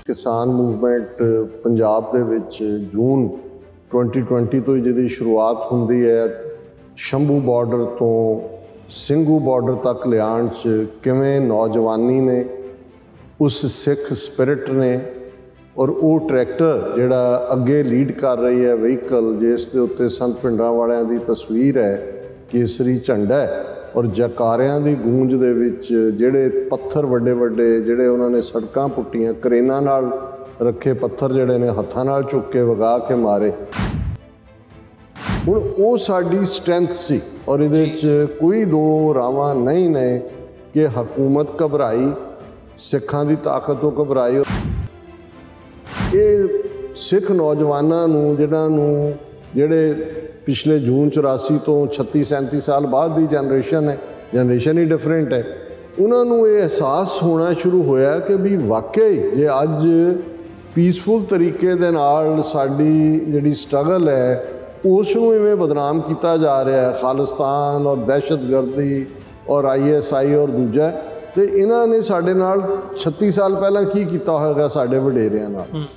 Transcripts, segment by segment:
किसान मूवमेंट पंजाब दे विच जून 2020 तो जिहदी शुरुआत हुंदी है शंभू बॉर्डर तो ਸਿੰਘੂ बॉर्डर तक लियाण च किवें नौजवानी ने उस सिख स्पिरिट ने और वो ट्रैक्टर जिहड़ा अगे लीड कर रही है व्हीकल जिस दे उत्ते संत पिंडां वालियां दी तस्वीर है केसरी झंडा है और जयकारियां दी गूंज दे विच जिहड़े पत्थर वड्डे वड्डे जिहड़े उन्होंने सड़कां पुट्टियां करेनां नाल रखे पत्थर जिहड़े ने हत्थां नाल चुक के वगा के मारे। हुण वो साडी स्ट्रेंथ सी और इहदे च कोई दो रावां नहीं ने कि हुकूमत घबराई सिखां दी ताकत तो घबराई। ये सिख नौजवानों नूं जिन्हां नूं जिहड़े पिछले जून 84 तो 36-37 साल बाद की जनरेशन है, जनरेशन ही डिफरेंट है, उन्होंने ये एहसास होना शुरू होया कि भी वाकई जे अज पीसफुल तरीके दे नाल साडी जिहड़ी स्ट्रगल है उसनूं इवें बदनाम किया जा रहा है, खालिस्तान और दहशतगर्दी और ISI और दूजा तो इन्हां ने साडे नाल 36 साल पहला की किया होगा साडे वडेरियां नाल।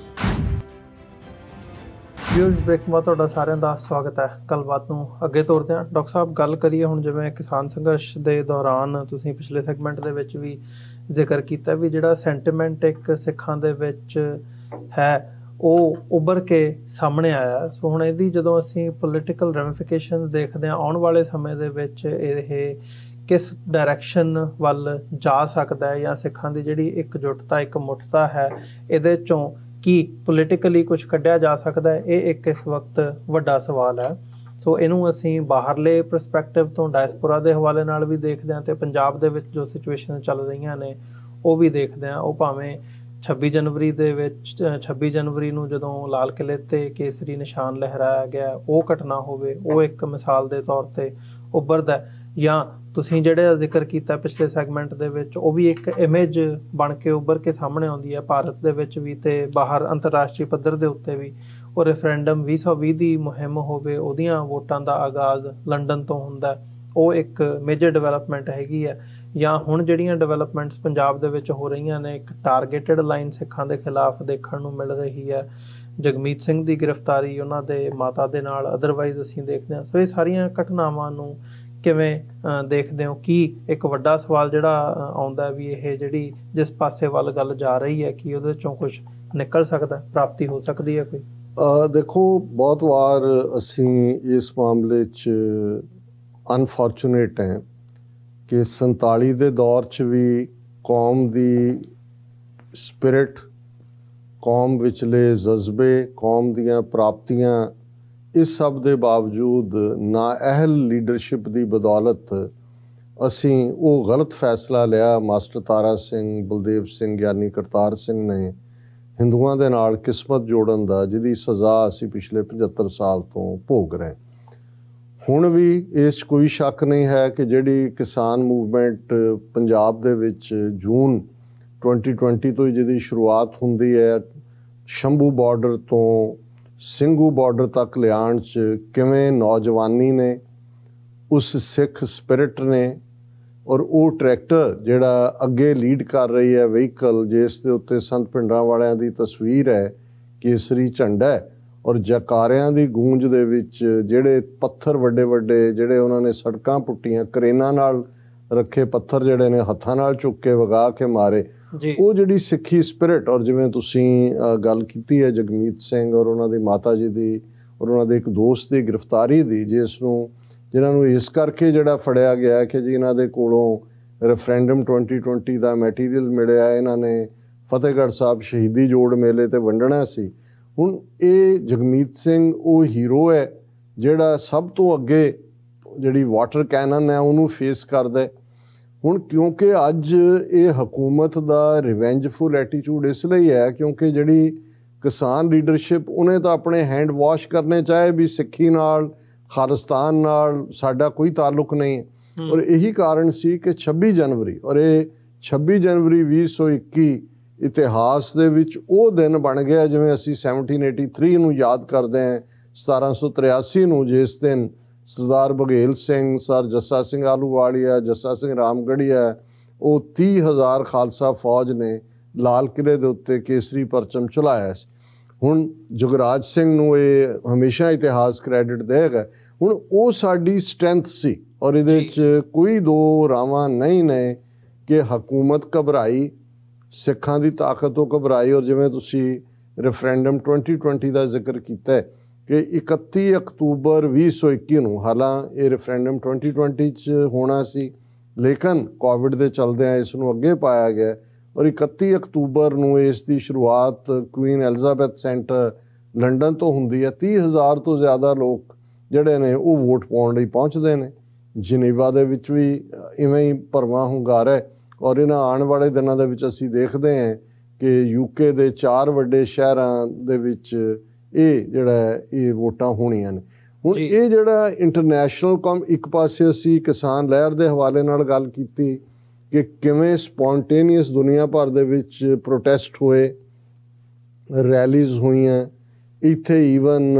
व्यूअर्स ब्रेक बाद तुहाडा सारिਆਂ ਦਾ स्वागत है। गलबात ਨੂੰ ਅੱਗੇ ਤੋਰਦੇ ਹਾਂ। ਡਾਕਟਰ ਸਾਹਿਬ ਗੱਲ ਕਰੀਏ ਹੁਣ ਜਿਵੇਂ ਕਿਸਾਨ ਸੰਘਰਸ਼ ਦੇ ਦੌਰਾਨ ਤੁਸੀਂ ਪਿਛਲੇ ਸੈਗਮੈਂਟ ਦੇ ਵਿੱਚ ਵੀ ਜ਼ਿਕਰ ਕੀਤਾ ਵੀ ਜਿਹੜਾ ਸੈਂਟੀਮੈਂਟ ਇੱਕ ਸਿੱਖਾਂ ਦੇ ਵਿੱਚ ਹੈ ਉਹ ਉੱਭਰ ਕੇ ਸਾਹਮਣੇ ਆਇਆ। ਸੋ ਹੁਣ ਇਹਦੀ ਜਦੋਂ ਅਸੀਂ ਪੋਲੀਟੀਕਲ ਰੈਮੀਫਿਕੇਸ਼ਨਸ ਦੇਖਦੇ ਹਾਂ ਆਉਣ ਵਾਲੇ ਸਮੇਂ ਦੇ ਵਿੱਚ ਇਹ ਕਿਸ ਡਾਇਰੈਕਸ਼ਨ ਵੱਲ ਜਾ ਸਕਦਾ ਹੈ ਜਾਂ ਸਿੱਖਾਂ ਦੀ ਜਿਹੜੀ ਇਕਜੁੱਟਤਾ ਇੱਕ ਮੁੱਠਤਾ ਹੈ ਇਹਦੇ ਚੋਂ ਕੀ ਪੋਲੀਟੀਕਲੀ ਕੁਝ ਕੱਢਿਆ ਜਾ ਸਕਦਾ ਹੈ, ਇਹ ਇੱਕ ਇਸ ਵਕਤ ਵੱਡਾ ਸਵਾਲ ਹੈ। ਸੋ ਇਹਨੂੰ ਅਸੀਂ ਬਾਹਰਲੇ ਪਰਸਪੈਕਟਿਵ ਤੋਂ ਡਾਇਸਪੋਰਾ ਦੇ ਹਵਾਲੇ ਨਾਲ ਵੀ ਦੇਖਦੇ ਹਾਂ ਅਤੇ ਪੰਜਾਬ ਦੇ ਵਿੱਚ ਜੋ ਸਿਚੁਏਸ਼ਨ ਚੱਲ ਰਹੀਆਂ ਨੇ ਉਹ ਵੀ ਦੇਖਦੇ ਹਾਂ। ਉਹ ਭਾਵੇਂ 26 ਜਨਵਰੀ ਦੇ ਵਿੱਚ 26 ਜਨਵਰੀ ਨੂੰ ਜਦੋਂ ਲਾਲ ਕਿਲ੍ਹੇ 'ਤੇ ਕੇਸਰੀ ਨਿਸ਼ਾਨ ਲਹਿਰਾਇਆ ਗਿਆ ਉਹ ਘਟਨਾ ਹੋਵੇ, ਉਹ ਇੱਕ ਮਿਸਾਲ ਦੇ ਤੌਰ 'ਤੇ ਉੱਭਰਦਾ, ਜਾਂ ਤੁਸੀਂ ਜਿਹੜੇ ਜ਼ਿਕਰ ਕੀਤਾ ਪਿਛਲੇ ਸੈਗਮੈਂਟ ਦੇ ਵਿੱਚ ਉਹ ਵੀ ਇੱਕ ਇਮੇਜ ਬਣ ਕੇ ਉੱਭਰ ਕੇ ਸਾਹਮਣੇ ਆਉਂਦੀ ਹੈ ਭਾਰਤ ਦੇ ਵਿੱਚ ਵੀ ਅਤੇ ਬਾਹਰ ਅੰਤਰਰਾਸ਼ਟਰੀ ਪੱਧਰ ਦੇ ਉੱਤੇ ਵੀ। ਉਹ ਰੈਫਰੈਂਡਮ 2020 ਦੀ ਮੁਹਿੰਮ ਹੋਵੇ, ਉਹਦੀਆਂ ਵੋਟਾਂ ਦਾ ਆਗਾਜ਼ ਲੰਡਨ ਤੋਂ ਹੁੰਦਾ, ਉਹ ਇੱਕ ਮੇਜਰ ਡਿਵੈਲਪਮੈਂਟ ਹੈਗੀ ਹੈ। ਜਾਂ ਹੁਣ ਜਿਹੜੀਆਂ ਡਿਵੈਲਪਮੈਂਟਸ ਪੰਜਾਬ ਦੇ ਵਿੱਚ ਹੋ ਰਹੀਆਂ ਨੇ, ਇੱਕ ਟਾਰਗੇਟਡ ਲਾਈਨ ਸਿੱਖਾਂ ਦੇ ਖਿਲਾਫ ਦੇਖਣ ਨੂੰ ਮਿਲ ਰਹੀ ਹੈ, ਜਗਮੀਤ ਸਿੰਘ ਦੀ ਗ੍ਰਿਫਤਾਰੀ ਉਹਨਾਂ ਦੇ ਮਾਤਾ ਦੇ ਨਾਲ, ਅਦਰਵਾਈਜ਼ ਅਸੀਂ ਦੇਖਦੇ ਹਾਂ। ਸੋ ਇਹ ਸਾਰੀਆਂ ਘਟਨਾਵਾਂ ਨੂੰ ਕਿਵੇਂ ਦੇਖਦੇ ਹੋ? ਕੀ ਇੱਕ ਵੱਡਾ ਸਵਾਲ ਜਿਹੜਾ ਆਉਂਦਾ ਵੀ ਇਹ ਜਿਹੜੀ ਜਿਸ ਪਾਸੇ ਵੱਲ ਗੱਲ ਜਾ ਰਹੀ ਹੈ ਕਿ ਉਹਦੇ ਚੋਂ ਕੁਝ ਨਿਕਲ ਸਕਦਾ, ਪ੍ਰਾਪਤੀ ਹੋ ਸਕਦੀ ਹੈ ਕੋਈ? ਦੇਖੋ ਬਹੁਤ ਵਾਰ ਅਸੀਂ ਇਸ ਮਾਮਲੇ 'ਚ ਅਨਫੋਰਚੂਨੇਟ ਹੈ ਕਿ 47 ਦੇ ਦੌਰ 'ਚ ਵੀ ਕੌਮ ਦੀ ਸਪਿਰਿਟ, ਕੌਮ ਵਿਚਲੇ ਜਜ਼ਬੇ, ਕੌਮ ਦੀਆਂ ਪ੍ਰਾਪਤੀਆਂ, इस सब के बावजूद नाअहल लीडरशिप की बदौलत असी वो गलत फैसला लिया मास्टर तारा सिंह, बलदेव सिंह, ज्ञानी करतार सिंह ने हिंदुओं के नाल किस्मत जोड़न का, जिहदी सज़ा असी पिछले 75 साल तो भोग रहे। हुण भी इस कोई शक नहीं है कि जिहड़ी किसान मूवमेंट पंजाब दे विच जून 2020 तो जिहदी शुरुआत हुंदी है शंभू बॉर्डर तो ਸਿੰਘੂ बॉर्डर तक लियाण च किवें नौजवानी ने उस सिख स्पिरिट ने और वो ट्रैक्टर जिहड़ा अगे लीड कर रही है व्हीकल जिस दे उत्ते संत पिंडां वालियां दी तस्वीर है केसरी झंडा है और जयकारियां दी गूंज दे विच जिहड़े पत्थर वड्डे वड्डे जिहड़े उन्होंने सड़कां पुट्टियां करेनां नाल रखे पत्थर जिहड़े ने हत्थां नाल चुक के वगा के मारे, वो जिहड़ी सिੱਖੀ स्पिरिट और जिवें तुसीं गल कीती है जगमीत सिंह और उन्हां दी माता जी दी और उन्हां दे एक दोस्त दी गिरफ्तारी दी जिस नूं जिन्हां नूं इस करके जिहड़ा फड़िया गया कि जी इन्हां दे कोलों रैफरेंडम 2020 दा मैटीरियल मिलिया, इन्हां ने फतेहगढ़ साहब शहीदी जोड़ मेले ते वंडना सी। हुण ये जगमीत सिंह वो हीरो है जिहड़ा सब तो अगे जिहड़ी वाटर कैनन है उहनूं फेस करदा। ਹੁਣ ਕਿਉਂਕਿ ਅੱਜ ਇਹ ਹਕੂਮਤ ਦਾ ਰਿਵੈਂਜਫੁਲ ਐਟੀਟਿਊਡ ਇਸ ਲਈ ਹੈ ਕਿਉਂਕਿ ਜਿਹੜੀ ਕਿਸਾਨ ਲੀਡਰਸ਼ਿਪ ਉਹਨੇ ਤਾਂ ਆਪਣੇ ਹੈਂਡ ਵਾਸ਼ ਕਰਨੇ ਚਾਹੇ ਵੀ ਸਿੱਖੀ ਨਾਲ, ਖਾਲਿਸਤਾਨ ਨਾਲ ਸਾਡਾ ਕੋਈ ਤਾਲੁਕ ਨਹੀਂ ਹੈ। ਔਰ ਇਹੀ ਕਾਰਨ ਸੀ ਕਿ 26 ਜਨਵਰੀ ਔਰ ਇਹ 26 ਜਨਵਰੀ 2021 ਇਤਿਹਾਸ ਦੇ ਵਿੱਚ ਉਹ ਦਿਨ ਬਣ ਗਿਆ ਜਿਵੇਂ ਅਸੀਂ 1783 ਨੂੰ ਯਾਦ ਕਰਦੇ ਹਾਂ, 1783 ਨੂੰ ਜਿਸ ਦਿਨ सरदार बघेल सिंह, सर जस्सा सिंह आलूवालिया, जस्सा सिंह रामगढ़िया, वो 30,000 खालसा फौज ने ਲਾਲ ਕਿਲੇ ਦੇ ਉੱਤੇ ਕੇਸਰੀ ਪਰਚਮ ਚਲਾਇਆ ਸੀ। ਹੁਣ ਜੁਗਰਾਜ ਸਿੰਘ ਨੂੰ ਇਹ ਹਮੇਸ਼ਾ ਇਤਿਹਾਸ ਕ੍ਰੈਡਿਟ ਦੇਗਾ। ਹੁਣ ਉਹ ਸਾਡੀ ਸਟਰੈਂਥ ਸੀ ਔਰ ਇਹਦੇ 'ਚ ਕੋਈ ਦੋ ਰਾਵਾਂ ਨਹੀਂ ਨੇ ਕਿ ਹਕੂਮਤ ਘਬਰਾਈ, ਸਿੱਖਾਂ ਦੀ ਤਾਕਤ ਤੋਂ ਘਬਰਾਈ। ਔਰ ਜਿਵੇਂ ਤੁਸੀਂ ਰੈਫਰੈਂਡਮ 2020 ਦਾ ਜ਼ਿਕਰ ਕੀਤਾ ਕਿ 31 ਅਕਤੂਬਰ 2021 ਨੂੰ, ਹਾਲਾਂ ਇਹ ਰੈਫਰੈਂਡਮ 2020 'ਚ ਹੋਣਾ ਸੀ ਲੇਕਿਨ ਕੋਵਿਡ ਦੇ ਚਲਦਿਆਂ ਇਸ ਨੂੰ ਅੱਗੇ ਪਾਇਆ ਗਿਆ ਔਰ 31 ਅਕਤੂਬਰ ਨੂੰ ਇਸ ਦੀ ਸ਼ੁਰੂਆਤ ਕੁਈਨ ਐਲਿਜ਼ਾਬੈਥ ਸੈਂਟਰ ਲੰਡਨ ਤੋਂ ਹੁੰਦੀ ਹੈ। 30,000 ਤੋਂ ਜ਼ਿਆਦਾ ਲੋਕ ਜਿਹੜੇ ਨੇ ਉਹ ਵੋਟ ਪਾਉਣ ਲਈ ਪਹੁੰਚਦੇ ਨੇ। ਜਨੇਵਾ ਦੇ ਵਿੱਚ ਵੀ ਇਵੇਂ ਹੀ ਭਰਵਾਂ ਹੁੰਗਾਰਾ ਹੈ ਔਰ ਇਹਨਾਂ ਆਉਣ ਵਾਲੇ ਦਿਨਾਂ ਦੇ ਵਿੱਚ ਅਸੀਂ ਦੇਖਦੇ ਹਾਂ ਕਿ ਯੂਕੇ ਦੇ 4 ਵੱਡੇ ਸ਼ਹਿਰਾਂ ਦੇ ਵਿੱਚ ਇਹ ਜਿਹੜਾ ਇਹ ਵੋਟਾਂ ਹੋਣੀਆਂ ਨੇ। ਹੁਣ ਇਹ ਜਿਹੜਾ ਇੰਟਰਨੈਸ਼ਨਲ ਇੱਕ ਪਾਸੇ ਅਸੀਂ ਕਿਸਾਨ ਲਹਿਰ ਦੇ ਹਵਾਲੇ ਨਾਲ ਗੱਲ ਕੀਤੀ ਕਿ ਕਿਵੇਂ ਸਪੌਂਟੇਨੀਅਸ ਦੁਨੀਆ ਭਰ ਦੇ ਵਿੱਚ ਪ੍ਰੋਟੈਸਟ ਹੋਏ, ਰੈਲੀਜ਼ ਹੋਈਆਂ, ਇੱਥੇ ਈਵਨ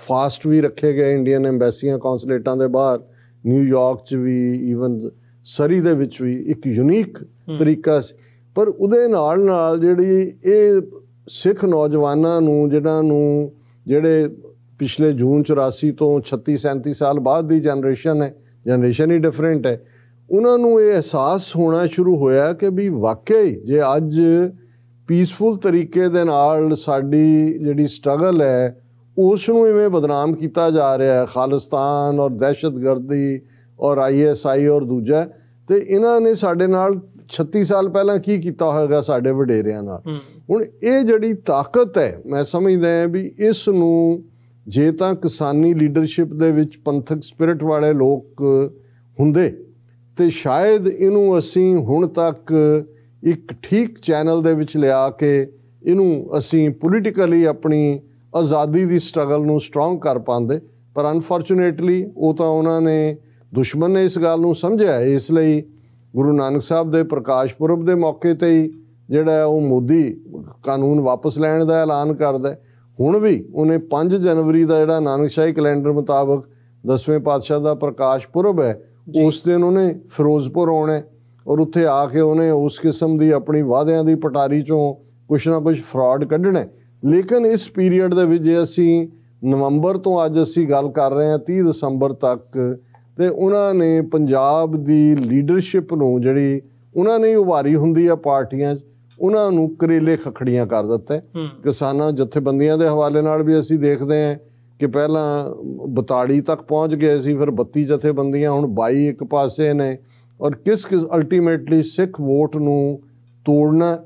ਫਾਸਟ ਵੀ ਰੱਖੇ ਗਏ ਇੰਡੀਅਨ ਐਮਬੈਸੀਆਂ ਕੌਂਸਲੇਟਾਂ ਦੇ ਬਾਹਰ, ਨਿਊਯਾਰਕ 'ਚ ਵੀ, ਈਵਨ ਸਰੀ ਦੇ ਵਿੱਚ ਵੀ ਇੱਕ ਯੂਨੀਕ ਤਰੀਕਾ ਸੀ। ਪਰ ਉਹਦੇ ਨਾਲ ਨਾਲ ਜਿਹੜੀ ਇਹ ਸਿੱਖ ਨੌਜਵਾਨਾਂ ਨੂੰ ਜਿਹੜੇ ਪਿਛਲੇ ਜੂਨ 84 ਤੋਂ 36-37 ਸਾਲ ਬਾਅਦ ਦੀ ਜਨਰੇਸ਼ਨ ਹੀ ਡਿਫਰੈਂਟ ਹੈ, ਉਹਨਾਂ ਨੂੰ ਇਹ ਅਹਿਸਾਸ ਹੋਣਾ ਸ਼ੁਰੂ ਹੋਇਆ ਕਿ ਵੀ ਵਾਕਈ ਜੇ ਅੱਜ ਪੀਸਫੁਲ ਤਰੀਕੇ ਦੇ ਨਾਲ ਸਾਡੀ ਜਿਹੜੀ ਸਟਰਗਲ ਹੈ ਉਸ ਨੂੰ ਇਵੇਂ ਬਦਨਾਮ ਕੀਤਾ ਜਾ ਰਿਹਾ ਹੈ, ਖਾਲਿਸਤਾਨ ਔਰ ਦਹਿਸ਼ਤਗਰਦੀ ਔਰ ISI ਔਰ ਦੂਜਾ, ਤੇ ਇਹਨਾਂ ਨੇ ਸਾਡੇ ਨਾਲ 36 ਸਾਲ ਪਹਿਲਾਂ ਕੀ ਕੀਤਾ ਹੋਏਗਾ ਸਾਡੇ ਵਡੇਰਿਆਂ ਨਾਲ। ਹੁਣ ਇਹ ਜਿਹੜੀ ਤਾਕਤ ਹੈ ਮੈਂ ਸਮਝਦਾ ਵੀ ਇਸ ਨੂੰ ਜੇ ਤਾਂ ਕਿਸਾਨੀ ਲੀਡਰਸ਼ਿਪ ਦੇ ਵਿੱਚ ਪੰਥਕ ਸਪਿਰਿਟ ਵਾਲੇ ਲੋਕ ਹੁੰਦੇ ਤੇ ਸ਼ਾਇਦ ਇਹਨੂੰ ਅਸੀਂ ਹੁਣ ਤੱਕ ਇੱਕ ਠੀਕ ਚੈਨਲ ਦੇ ਵਿੱਚ ਲਿਆ ਕੇ ਇਹਨੂੰ ਅਸੀਂ ਪੋਲੀਟੀਕਲੀ ਆਪਣੀ ਆਜ਼ਾਦੀ ਦੀ ਸਟਰਗਲ ਨੂੰ ਸਟਰੋਂਗ ਕਰ ਪਾਉਂਦੇ। ਪਰ ਅਨਫੋਰਚੂਨੇਟਲੀ ਉਹ ਤਾਂ ਉਹਨਾਂ ਨੇ, ਦੁਸ਼ਮਣ ਨੇ ਇਸ ਗੱਲ ਨੂੰ ਸਮਝਿਆ। ਇਸ ਲਈ ਗੁਰੂ ਨਾਨਕ ਸਾਹਿਬ ਦੇ ਪ੍ਰਕਾਸ਼ ਪੁਰਬ ਦੇ ਮੌਕੇ 'ਤੇ ਹੀ ਜਿਹੜਾ ਉਹ ਮੋਦੀ ਕਾਨੂੰਨ ਵਾਪਸ ਲੈਣ ਦਾ ਐਲਾਨ ਕਰਦਾ। ਹੁਣ ਵੀ ਉਹਨੇ 5 ਜਨਵਰੀ ਦਾ ਜਿਹੜਾ ਨਾਨਕਸ਼ਾਹੀ ਕੈਲੰਡਰ ਮੁਤਾਬਕ 10ਵੇਂ ਪਾਤਸ਼ਾਹ ਦਾ ਪ੍ਰਕਾਸ਼ ਪੁਰਬ ਹੈ, ਉਸ ਦਿਨ ਉਹਨੇ ਫਿਰੋਜ਼ਪੁਰ ਆਉਣਾ ਔਰ ਉੱਥੇ ਆ ਕੇ ਉਹਨੇ ਉਸ ਕਿਸਮ ਦੀ ਆਪਣੀ ਵਾਅਦਿਆਂ ਦੀ ਪਟਾਰੀ 'ਚੋਂ ਕੁਛ ਨਾ ਕੁਛ ਫਰਾਡ ਕੱਢਣਾ। ਲੇਕਿਨ ਇਸ ਪੀਰੀਅਡ ਦੇ ਵਿੱਚ ਜੇ ਅਸੀਂ ਨਵੰਬਰ ਤੋਂ ਅੱਜ ਅਸੀਂ ਗੱਲ ਕਰ ਰਹੇ ਹਾਂ 30 ਦਸੰਬਰ ਤੱਕ, ਤੇ ਉਹਨਾਂ ਨੇ ਪੰਜਾਬ ਦੀ ਲੀਡਰਸ਼ਿਪ ਨੂੰ ਜਿਹੜੀ ਉਹਨਾਂ ਨੇ ਉਭਾਰੀ ਹੁੰਦੀ ਆ ਪਾਰਟੀਆਂ 'ਚ, ਉਹਨਾਂ ਨੂੰ ਕਰੇਲੇ ਖੱਖੜੀਆਂ ਕਰ ਦਿੱਤਾ। ਕਿਸਾਨਾਂ ਜਥੇਬੰਦੀਆਂ ਦੇ ਹਵਾਲੇ ਨਾਲ ਵੀ ਅਸੀਂ ਦੇਖਦੇ ਹਾਂ ਕਿ ਪਹਿਲਾਂ 42 ਤੱਕ ਪਹੁੰਚ ਗਏ ਸੀ, ਫਿਰ 32 ਜਥੇਬੰਦੀਆਂ, ਹੁਣ 22 ਇੱਕ ਪਾਸੇ ਨੇ। ਔਰ ਕਿਸ ਅਲਟੀਮੇਟਲੀ ਸਿੱਖ ਵੋਟ ਨੂੰ ਤੋੜਨਾ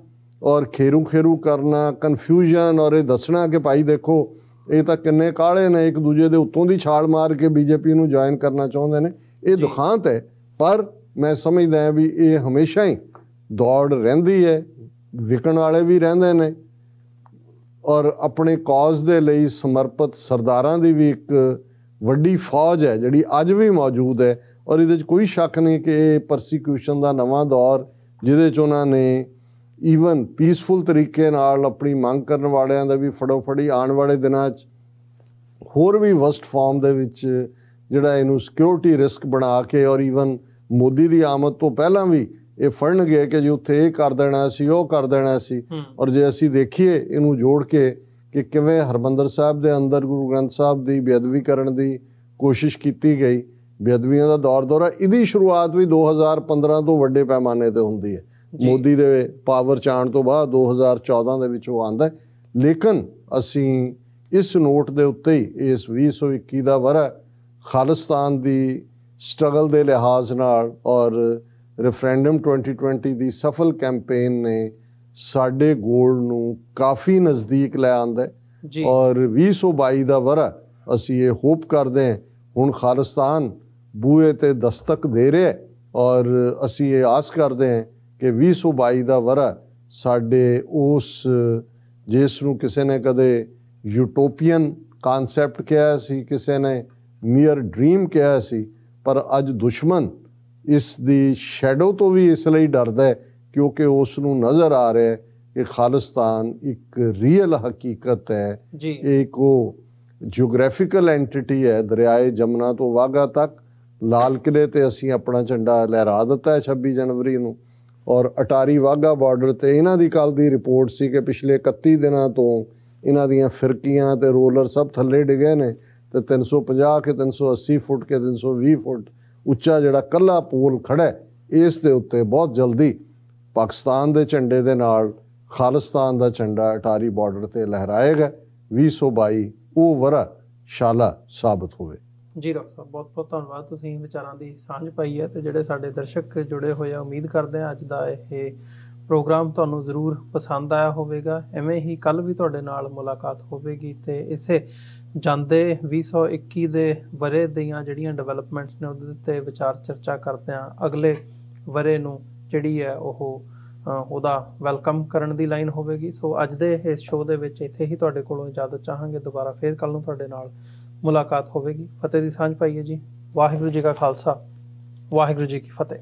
ਔਰ ਖੇਰੂ ਕਰਨਾ, ਕਨਫਿਊਜ਼ਨ, ਔਰ ਇਹ ਦੱਸਣਾ ਕਿ ਭਾਈ ਦੇਖੋ ਇਹ ਤਾਂ ਕਿੰਨੇ ਕਾਲੇ ਨੇ, ਇੱਕ ਦੂਜੇ ਦੇ ਉੱਤੋਂ ਦੀ ਛਾਲ ਮਾਰ ਕੇ BJP ਨੂੰ ਜੁਆਇਨ ਕਰਨਾ ਚਾਹੁੰਦੇ ਨੇ। ਇਹ ਦੁਖਾਂਤ ਹੈ। ਪਰ ਮੈਂ ਸਮਝਦਾ ਹਾਂ ਵੀ ਇਹ ਹਮੇਸ਼ਾ ਹੀ ਦੌੜ ਰਹਿੰਦੀ ਹੈ, ਵਿਕਣ ਵਾਲੇ ਵੀ ਰਹਿੰਦੇ ਨੇ ਔਰ ਆਪਣੇ ਕੌਜ਼ ਦੇ ਲਈ ਸਮਰਪਿਤ ਸਰਦਾਰਾਂ ਦੀ ਵੀ ਇੱਕ ਵੱਡੀ ਫੌਜ ਹੈ ਜਿਹੜੀ ਅੱਜ ਵੀ ਮੌਜੂਦ ਹੈ। ਔਰ ਇਹਦੇ 'ਚ ਕੋਈ ਸ਼ੱਕ ਨਹੀਂ ਕਿ ਇਹ ਪਰਸੀਕਿਊਸ਼ਨ ਦਾ ਨਵਾਂ ਦੌਰ, ਜਿਹਦੇ 'ਚ ਉਹਨਾਂ ਨੇ ਈਵਨ ਪੀਸਫੁਲ ਤਰੀਕੇ ਨਾਲ ਆਪਣੀ ਮੰਗ ਕਰਨ ਵਾਲਿਆਂ ਦਾ ਵੀ ਫੜੋਫੜੀ ਆਉਣ ਵਾਲੇ ਦਿਨਾਂ 'ਚ ਹੋਰ ਵੀ ਵਸਟ ਫਾਰਮ ਦੇ ਵਿੱਚ ਜਿਹੜਾ ਇਹਨੂੰ ਸਿਕਿਉਰਿਟੀ ਰਿਸਕ ਬਣਾ ਕੇ, ਔਰ ਈਵਨ ਮੋਦੀ ਦੀ ਆਮਦ ਤੋਂ ਪਹਿਲਾਂ ਵੀ ਇਹ ਫੜਨਗੇ ਕਿ ਜੇ ਉੱਥੇ ਇਹ ਕਰ ਦੇਣਾ ਸੀ, ਉਹ ਕਰ ਦੇਣਾ ਸੀ। ਔਰ ਜੇ ਅਸੀਂ ਦੇਖੀਏ ਇਹਨੂੰ ਜੋੜ ਕੇ ਕਿ ਕਿਵੇਂ ਹਰਿਮੰਦਰ ਸਾਹਿਬ ਦੇ ਅੰਦਰ ਗੁਰੂ ਗ੍ਰੰਥ ਸਾਹਿਬ ਦੀ ਬੇਅਦਬੀ ਕਰਨ ਦੀ ਕੋਸ਼ਿਸ਼ ਕੀਤੀ ਗਈ, ਬੇਅਦਬੀਆਂ ਦਾ ਦੌਰਾ, ਇਹਦੀ ਸ਼ੁਰੂਆਤ ਵੀ 2015 ਤੋਂ ਵੱਡੇ ਪੈਮਾਨੇ 'ਤੇ ਹੁੰਦੀ ਹੈ। ਮੋਦੀ ਦੇ ਪਾਵਰ 'ਚ ਆਉਣ ਤੋਂ ਬਾਅਦ 2014 ਦੇ ਵਿੱਚ ਉਹ ਆਉਂਦਾ। ਲੇਕਿਨ ਅਸੀਂ ਇਸ ਨੋਟ ਦੇ ਉੱਤੇ ਹੀ ਇਸ 2021 ਦਾ ਵਰ੍ਹਾ ਖਾਲਿਸਤਾਨ ਦੀ ਸਟਰਗਲ ਦੇ ਲਿਹਾਜ਼ ਨਾਲ ਔਰ ਰੈਫਰੈਂਡਮ 2020 ਦੀ ਸਫਲ ਕੈਂਪੇਨ ਨੇ ਸਾਡੇ ਗੋਲ ਨੂੰ ਕਾਫੀ ਨਜ਼ਦੀਕ ਲੈ ਆਂਦਾ। ਔਰ 2022 ਦਾ ਵਰ੍ਹਾ ਅਸੀਂ ਇਹ ਹੋਪ ਕਰਦੇ ਹਾਂ ਹੁਣ ਖਾਲਿਸਤਾਨ ਬੂਹੇ 'ਤੇ ਦਸਤਕ ਦੇ ਰਿਹਾ ਔਰ ਅਸੀਂ ਇਹ ਆਸ ਕਰਦੇ ਹਾਂ ਕਿ 2022 ਦਾ ਵਰ੍ਹਾ ਸਾਡੇ ਉਸ, ਜਿਸ ਨੂੰ ਕਿਸੇ ਨੇ ਕਦੇ ਯੂਟੋਪੀਅਨ ਕਾਨਸੈਪਟ ਕਿਹਾ ਸੀ, ਕਿਸੇ ਨੇ ਮੀਅਰ ਡ੍ਰੀਮ ਕਿਹਾ ਸੀ, ਪਰ ਅੱਜ ਦੁਸ਼ਮਣ ਇਸ ਦੀ ਸ਼ੈਡੋ ਤੋਂ ਵੀ ਇਸ ਲਈ ਡਰਦਾ ਹੈ ਕਿਉਂਕਿ ਉਸ ਨੂੰ ਨਜ਼ਰ ਆ ਰਿਹਾ ਕਿ ਖਾਲਿਸਤਾਨ ਇੱਕ ਰੀਅਲ ਹਕੀਕਤ ਹੈ। ਇੱਕ ਉਹ ਜਿਓਗ੍ਰਾਫੀਕਲ ਐਂਟਿਟੀ ਹੈ, ਦਰਿਆਏ ਜਮਨਾ ਤੋਂ ਵਾਘਾ ਤੱਕ। ਲਾਲ ਕਿਲੇ 'ਤੇ ਅਸੀਂ ਆਪਣਾ ਝੰਡਾ ਲਹਿਰਾ ਦਿੱਤਾ ਹੈ 26 ਜਨਵਰੀ ਨੂੰ, ਔਰ ਅਟਾਰੀ ਵਾਹਗਾ ਬਾਰਡਰ ਤੇ ਇਹਨਾਂ ਦੀ ਕੱਲ੍ਹ ਦੀ ਰਿਪੋਰਟ ਸੀ ਕਿ ਪਿਛਲੇ 31 ਦਿਨਾਂ ਤੋਂ ਇਹਨਾਂ ਦੀਆਂ ਫਿਰਕੀਆਂ ਤੇ ਰੋਲਰ ਸਭ ਥੱਲੇ ਡਿੱਗੇ ਨੇ ਤੇ 350 ਕਿ 380 ਫੁੱਟ ਕੇ 320 ਫੁੱਟ ਉੱਚਾ ਜਿਹੜਾ ਕੱਲਾ ਪੋਲ ਖੜਾ ਹੈ, ਇਸ ਦੇ ਉੱਤੇ ਬਹੁਤ ਜਲਦੀ ਪਾਕਿਸਤਾਨ ਦੇ ਝੰਡੇ ਦੇ ਨਾਲ ਖਾਲਿਸਤਾਨ ਦਾ ਝੰਡਾ ਅਟਾਰੀ ਬਾਰਡਰ ਤੇ ਲਹਿਰਾਏਗਾ। 2022 ਉਹ ਵਰ੍ਹਾ ਸ਼ਾਲਾ ਸਾਬਤ ਹੋਵੇ। ਜੀ ਡਾਕਟਰ ਸਾਹਿਬ, ਬਹੁਤ ਬਹੁਤ ਧੰਨਵਾਦ, ਤੁਸੀਂ ਵਿਚਾਰਾਂ ਦੀ ਸਾਂਝ ਪਾਈ ਹੈ ਤੇ ਜਿਹੜੇ ਸਾਡੇ ਦਰਸ਼ਕ ਜੁੜੇ ਹੋਏ ਆ, ਉਮੀਦ ਕਰਦੇ ਆ ਅੱਜ ਦਾ ਇਹ ਪ੍ਰੋਗਰਾਮ ਤੁਹਾਨੂੰ ਜ਼ਰੂਰ ਪਸੰਦ ਆਇਆ ਹੋਵੇਗਾ। ਐਵੇਂ ਹੀ ਕੱਲ ਵੀ ਤੁਹਾਡੇ ਨਾਲ ਮੁਲਾਕਾਤ ਹੋਵੇਗੀ ਤੇ ਇਸੇ ਜਾਂਦੇ 2021 ਦੇ ਵਰ੍ਹੇ ਦੀਆਂ ਜਿਹੜੀਆਂ ਡਿਵੈਲਪਮੈਂਟਸ ਨੇ ਉਹਦੇ ਤੇ ਵਿਚਾਰ ਚਰਚਾ ਕਰਦੇ ਆ। ਅਗਲੇ ਵਰ੍ਹੇ ਨੂੰ ਜਿਹੜੀ ਹੈ ਉਹ ਉਹਦਾ ਵੈਲਕਮ ਕਰਨ ਦੀ ਲਾਈਨ ਹੋਵੇਗੀ। ਸੋ ਅੱਜ ਦੇ ਇਸ ਸ਼ੋਅ ਦੇ ਵਿੱਚ ਇੱਥੇ ਹੀ ਤੁਹਾਡੇ ਕੋਲੋਂ ਇਜਾਜ਼ਤ ਚਾਹਾਂਗੇ। ਦੁਬਾਰਾ ਫੇਰ ਕੱਲ ਨੂੰ ਤੁਹਾਡੇ ਨਾਲ ਮੁਲਾਕਾਤ ਹੋਵੇਗੀ। ਫਤਿਹ ਦੀ ਸਾਂਝ ਪਾਈਏ ਜੀ। ਵਾਹਿਗੁਰੂ ਜੀ ਕਾ ਖਾਲਸਾ, ਵਾਹਿਗੁਰੂ ਜੀ ਕੀ ਫਤਿਹ।